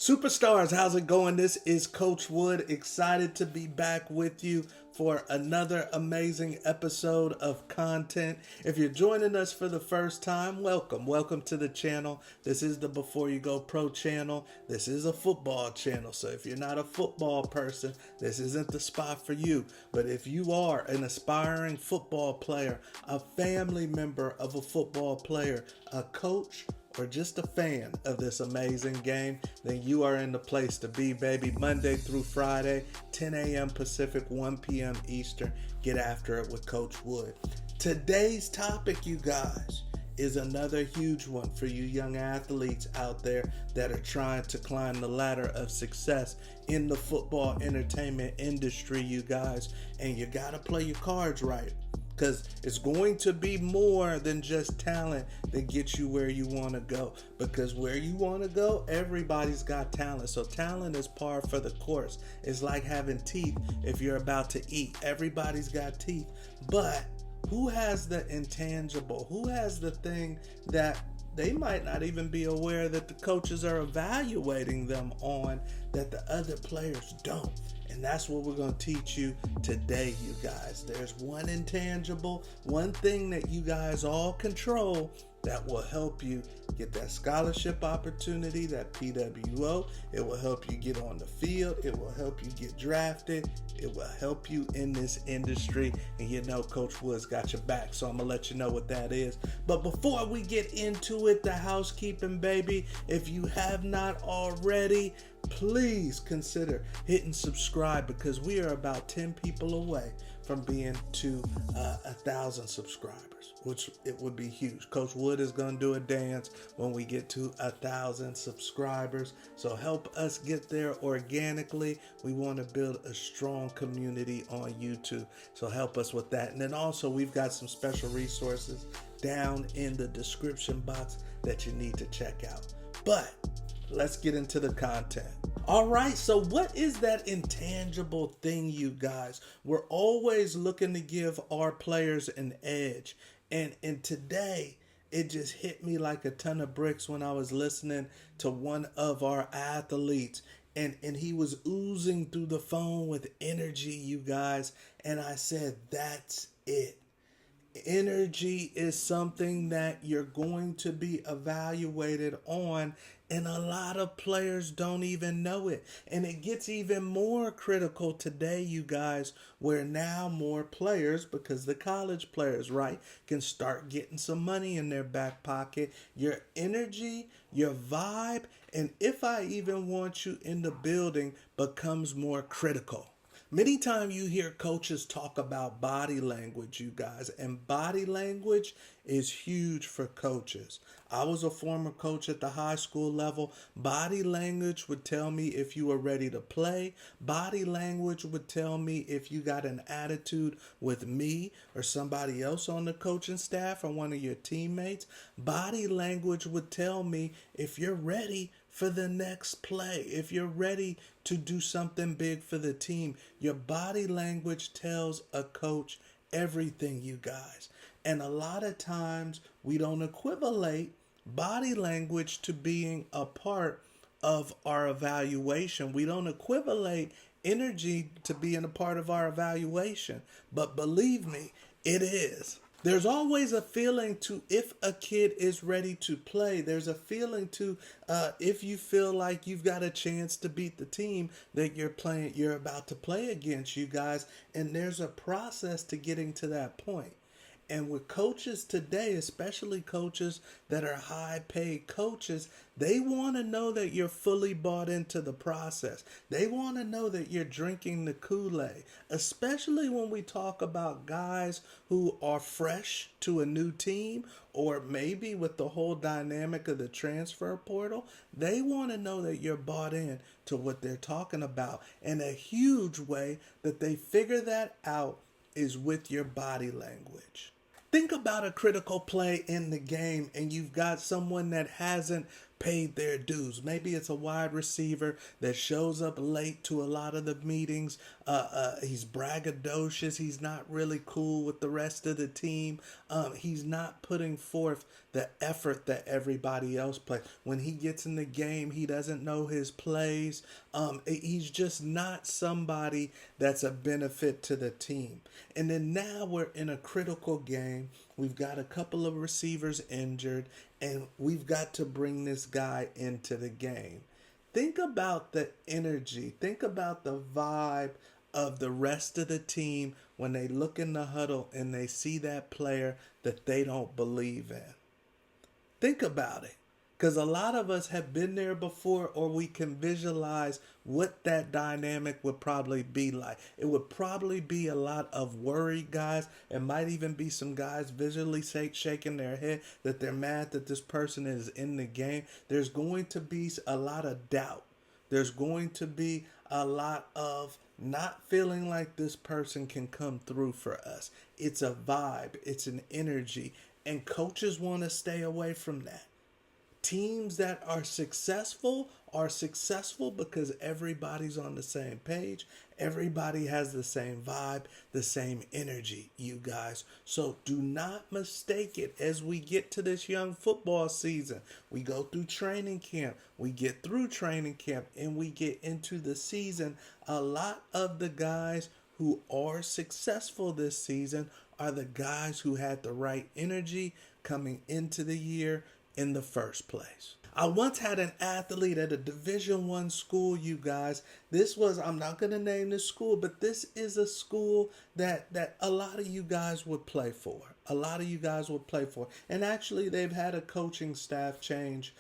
Superstars, how's it going? This is Coach Wood, excited to be back with you for another amazing episode of content. If you're joining us for the first time, welcome. Welcome to the channel. This is the Before You Go Pro channel. This is a football channel, so if you're not a football person, this isn't the spot for you. But if you are an aspiring football player, a family member of a football player, a coach, or just a fan of this amazing game, then you are in the place to be, baby. Monday through Friday, 10 a.m. Pacific, 1 p.m. Eastern. Get after it with Coach Wood. Today's topic, you guys, is another huge one for you young athletes out there that are trying to climb the ladder of success in the football entertainment industry, you guys. And you got to play your cards right, because it's going to be more than just talent that gets you where you want to go. Because where you want to go, everybody's got talent. So talent is par for the course. It's like having teeth if you're about to eat. Everybody's got teeth. But who has the intangible? Who has the thing that they might not even be aware that the coaches are evaluating them on, that the other players don't? And that's what we're going to teach you today, you guys. There's one intangible, one thing that you guys all control that will help you get that scholarship opportunity, that PWO. It will help you get on the field. It will help you get drafted. It will help you in this industry. And you know Coach Wood's got your back, so I'm going to let you know what that is. But before we get into it, the housekeeping, baby, if you have not already, please consider hitting subscribe, because we are about 10 people away from being to 1,000 subscribers, which it would be huge. Coach Wood is going to do a dance when we get to 1,000 subscribers. So help us get there organically. We want to build a strong community on YouTube. So help us with that. And then also we've got some special resources down in the description box that you need to check out. But let's get into the content. All right, so what is that intangible thing, you guys? We're always looking to give our players an edge. And today, it just hit me like a ton of bricks when I was listening to one of our athletes. And he was oozing through the phone with energy, you guys. And I said, that's it. Energy is something that you're going to be evaluated on, and a lot of players don't even know it. And it gets even more critical today, you guys, where now more players, because the college players, right, can start getting some money in their back pocket. Your energy, your vibe, and if I even want you in the building, becomes more critical. Many times you hear coaches talk about body language, you guys, and body language is huge for coaches. I was a former coach at the high school level. Body language would tell me if you were ready to play. Body language would tell me if you got an attitude with me or somebody else on the coaching staff or one of your teammates. Body language would tell me if you're ready for the next play, if you're ready to do something big for the team. Your body language tells a coach everything, you guys. And a lot of times we don't equivalate body language to being a part of our evaluation. We don't equivalate energy to being a part of our evaluation. But believe me, it is. There's always a feeling to if a kid is ready to play. There's a feeling to if you feel like you've got a chance to beat the team that you're about to play against, you guys. And there's a process to getting to that point. And with coaches today, especially coaches that are high-paid coaches, they want to know that you're fully bought into the process. They want to know that you're drinking the Kool-Aid, especially when we talk about guys who are fresh to a new team, or maybe with the whole dynamic of the transfer portal. They want to know that you're bought in to what they're talking about. And a huge way that they figure that out is with your body language. Think about a critical play in the game and you've got someone that hasn't paid their dues. Maybe it's a wide receiver that shows up late to a lot of the meetings. He's braggadocious. He's not really cool with the rest of the team. He's not putting forth the effort that everybody else plays. When he gets in the game, he doesn't know his plays. He's just not somebody that's a benefit to the team. And then now we're in a critical game. We've got a couple of receivers injured, and we've got to bring this guy into the game. Think about the energy. Think about the vibe of the rest of the team when they look in the huddle and they see that player that they don't believe in. Think about it. Because a lot of us have been there before, or we can visualize what that dynamic would probably be like. It would probably be a lot of worried guys. It might even be some guys visually shaking their head that they're mad that this person is in the game. There's going to be a lot of doubt. There's going to be a lot of not feeling like this person can come through for us. It's a vibe. It's an energy. And coaches want to stay away from that. Teams that are successful because everybody's on the same page. Everybody has the same vibe, the same energy, you guys. So do not mistake it as we get to this young football season. We go through training camp. We get through training camp and we get into the season. A lot of the guys who are successful this season are the guys who had the right energy coming into the year in the first place. I once had an athlete at a Division I school, you guys. I'm not going to name this school, but this is a school that a lot of you guys would play for. And actually, they've had a coaching staff change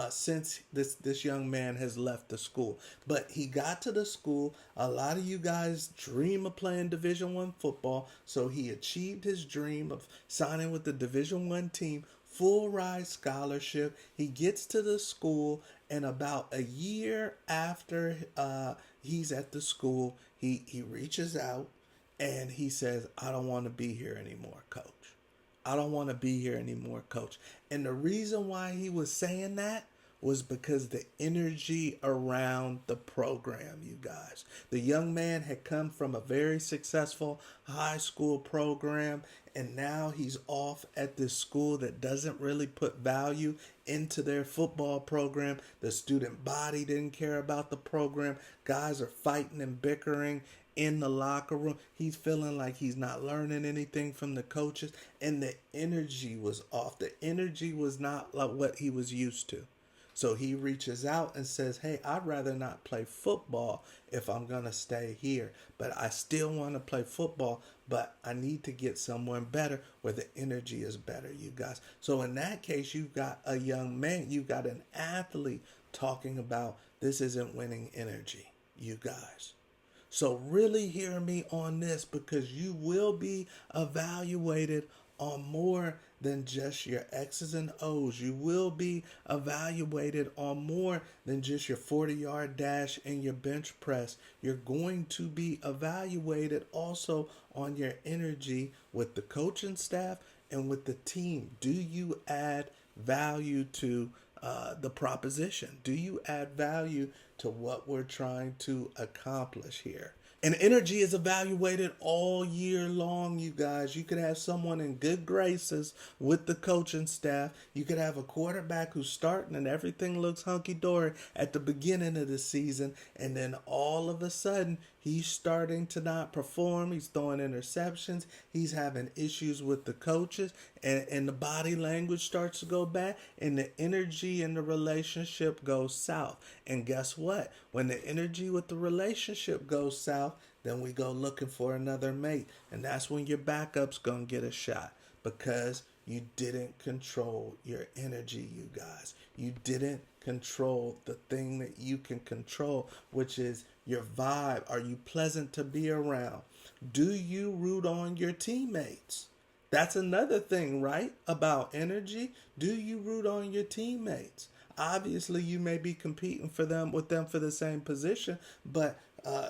since this young man has left the school. But he got to the school. A lot of you guys dream of playing Division I football, so he achieved his dream of signing with the Division I team. Full ride scholarship. He gets to the school, and about a year after he's at the school, he reaches out and he says, I don't want to be here anymore, coach. I don't want to be here anymore, coach. And the reason why he was saying that was because the energy around the program, you guys. The young man had come from a very successful high school program, and now he's off at this school that doesn't really put value into their football program. The student body didn't care about the program. Guys are fighting and bickering in the locker room. He's feeling like he's not learning anything from the coaches, and the energy was off. The energy was not like what he was used to. So he reaches out and says, hey, I'd rather not play football if I'm going to stay here. But I still want to play football, but I need to get someone better where the energy is better, you guys. So in that case, you've got a young man, you've got an athlete talking about this isn't winning energy, you guys. So really hear me on this, because you will be evaluated on more than just your X's and O's. You will be evaluated on more than just your 40-yard dash and your bench press. You're going to be evaluated also on your energy with the coaching staff and with the team. Do you add value to the proposition? Do you add value to what we're trying to accomplish here? And energy is evaluated all year long, you guys. You could have someone in good graces with the coaching staff. You could have a quarterback who's starting and everything looks hunky-dory at the beginning of the season. And then all of a sudden, he's starting to not perform. He's throwing interceptions. He's having issues with the coaches. And the body language starts to go bad. And the energy in the relationship goes south. And guess what? When the energy with the relationship goes south, then we go looking for another mate. And that's when your backup's going to get a shot, because you didn't control your energy, you guys. You didn't control the thing that you can control, which is your vibe. Are you pleasant to be around? Do you root on your teammates? That's another thing, right? About energy. Do you root on your teammates? Obviously, you may be competing with them for the same position, but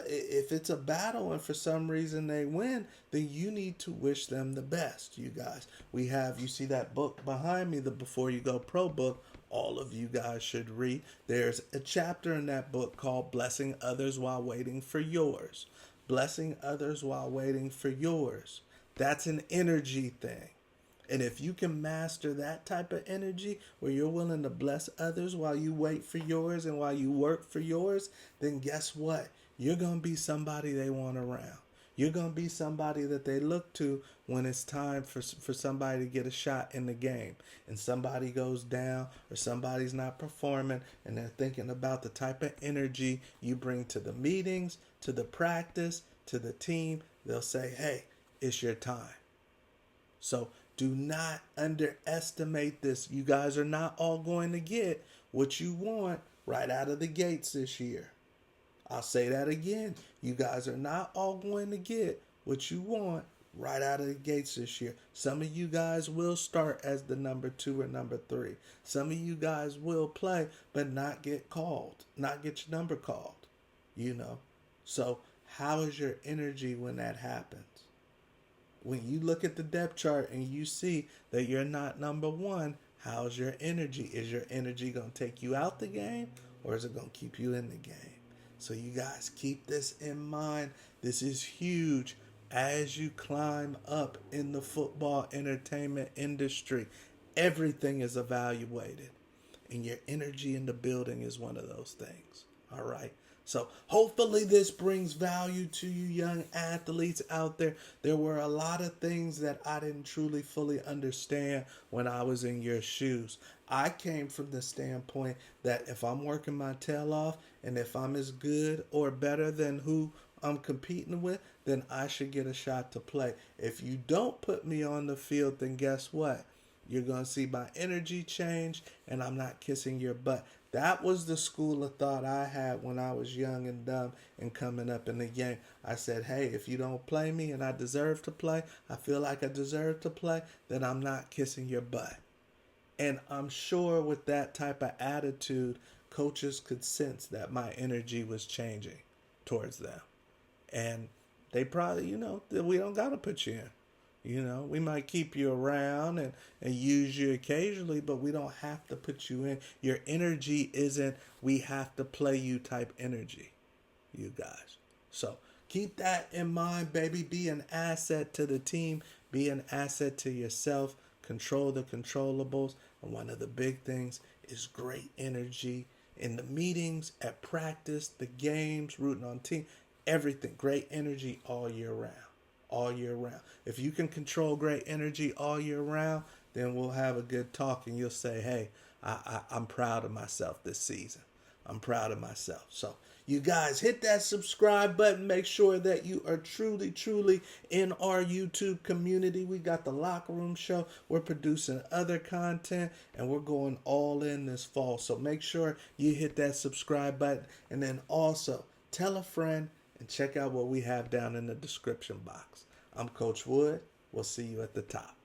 if it's a battle and for some reason they win, then you need to wish them the best, you guys. You see that book behind me, the Before You Go Pro book, all of you guys should read. There's a chapter in that book called Blessing Others While Waiting for Yours. Blessing others while waiting for yours. That's an energy thing. And if you can master that type of energy where you're willing to bless others while you wait for yours and while you work for yours, then guess what? You're going to be somebody they want around. You're going to be somebody that they look to when it's time for somebody to get a shot in the game and somebody goes down or somebody's not performing, and they're thinking about the type of energy you bring to the meetings, to the practice, to the team. They'll say, hey, it's your time. So do not underestimate this. You guys are not all going to get what you want right out of the gates this year. I'll say that again. You guys are not all going to get what you want right out of the gates this year. Some of you guys will start as the number 2 or number 3. Some of you guys will play but not get called, not get your number called, So how is your energy when that happens? When you look at the depth chart and you see that you're not number 1, how's your energy? Is your energy going to take you out the game, or is it going to keep you in the game? So you guys keep this in mind. This is huge as you climb up in the football entertainment industry. Everything is evaluated, and your energy in the building is one of those things. All right. So hopefully this brings value to you young athletes out there. There were a lot of things that I didn't truly fully understand when I was in your shoes. I came from the standpoint that if I'm working my tail off and if I'm as good or better than who I'm competing with, then I should get a shot to play. If you don't put me on the field, then guess what? You're going to see my energy change and I'm not kissing your butt. That was the school of thought I had when I was young and dumb and coming up in the game. I said, hey, if you don't play me and I deserve to play, I feel like I deserve to play, then I'm not kissing your butt. And I'm sure with that type of attitude, coaches could sense that my energy was changing towards them. And they probably, that we don't got to put you in. We might keep you around and use you occasionally, but we don't have to put you in. Your energy isn't we have to play you type energy, you guys. So keep that in mind, baby. Be an asset to the team. Be an asset to yourself. Control the controllables. And one of the big things is great energy in the meetings, at practice, the games, rooting on team, everything. Great energy all year round. All year round. If you can control great energy all year round, then we'll have a good talk and you'll say, hey, I'm proud of myself this season. I'm proud of myself. So you guys hit that subscribe button. Make sure that you are truly, truly in our YouTube community. We got the Locker Room Show. We're producing other content and we're going all in this fall. So make sure you hit that subscribe button and then also tell a friend and check out what we have down in the description box. I'm Coach Wood. We'll see you at the top.